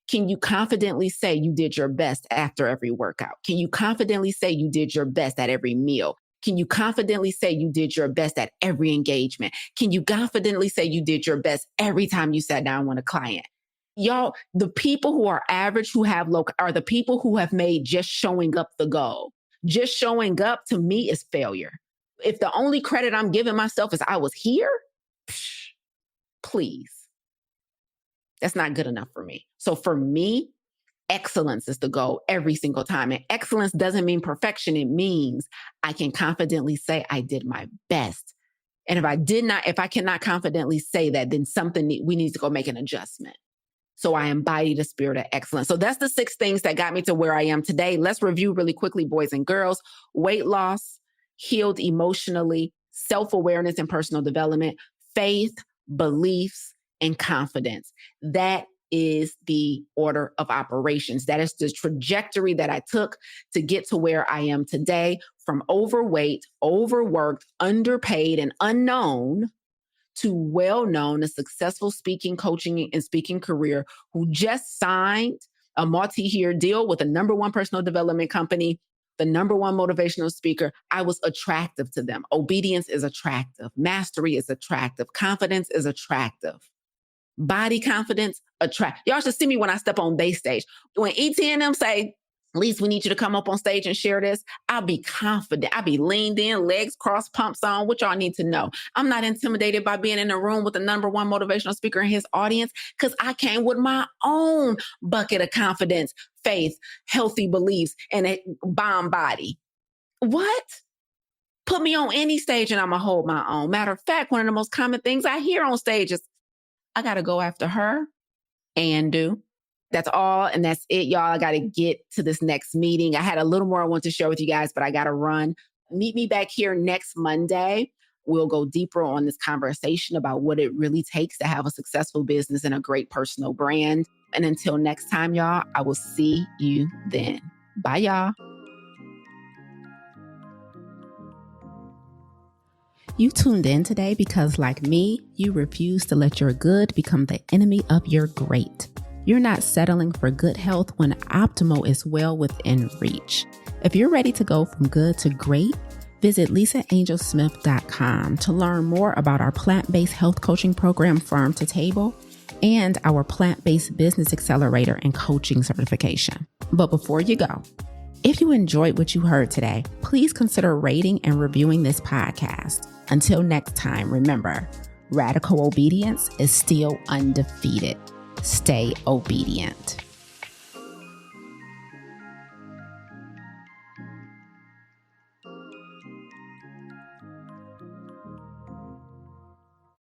Can you confidently say you did your best after every workout? Can you confidently say you did your best at every meal? Can you confidently say you did your best at every engagement? Can you confidently say you did your best every time you sat down with a client? Y'all, the people who are average, who have low, are the people who have made just showing up the goal. Just showing up to me is failure. If the only credit I'm giving myself is I was here, please. That's not good enough for me. So for me, excellence is the goal every single time. And excellence doesn't mean perfection. It means I can confidently say I did my best. And if I cannot confidently say that, then we need to go make an adjustment. So I embodied a spirit of excellence. So that's the 6 things that got me to where I am today. Let's review really quickly, boys and girls. Weight loss, healed emotionally, self-awareness and personal development, faith, beliefs, and confidence. That is the order of operations. That is the trajectory that I took to get to where I am today, from overweight, overworked, underpaid, and unknown to well-known, a successful speaking, coaching, and speaking career who just signed a multi-year deal with the #1 personal development company, the #1 motivational speaker. I was attractive to them. Obedience is attractive. Mastery is attractive. Confidence is attractive. Body confidence, attract. Y'all should see me when I step on base stage. When ET and them say, Lisa, we need you to come up on stage and share this. I'll be confident. I'll be leaned in, legs crossed, pumps on. What y'all need to know. I'm not intimidated by being in a room with the number one motivational speaker and his audience because I came with my own bucket of confidence, faith, healthy beliefs, and a bomb body. What? Put me on any stage and I'm going to hold my own. Matter of fact, one of the most common things I hear on stage is, I got to go after her and do. That's all. And that's it, y'all. I got to get to this next meeting. I had a little more I want to share with you guys, but I got to run. Meet me back here next Monday. We'll go deeper on this conversation about what it really takes to have a successful business and a great personal brand. And until next time, y'all, I will see you then. Bye, y'all. You tuned in today because, like me, you refuse to let your good become the enemy of your great. You're not settling for good health when optimal is well within reach. If you're ready to go from good to great, visit lisaangelsmith.com to learn more about our plant-based health coaching program, Farm to Table, and our plant-based business accelerator and coaching certification. But before you go, if you enjoyed what you heard today, please consider rating and reviewing this podcast. Until next time, remember, radical obedience is still undefeated. Stay obedient.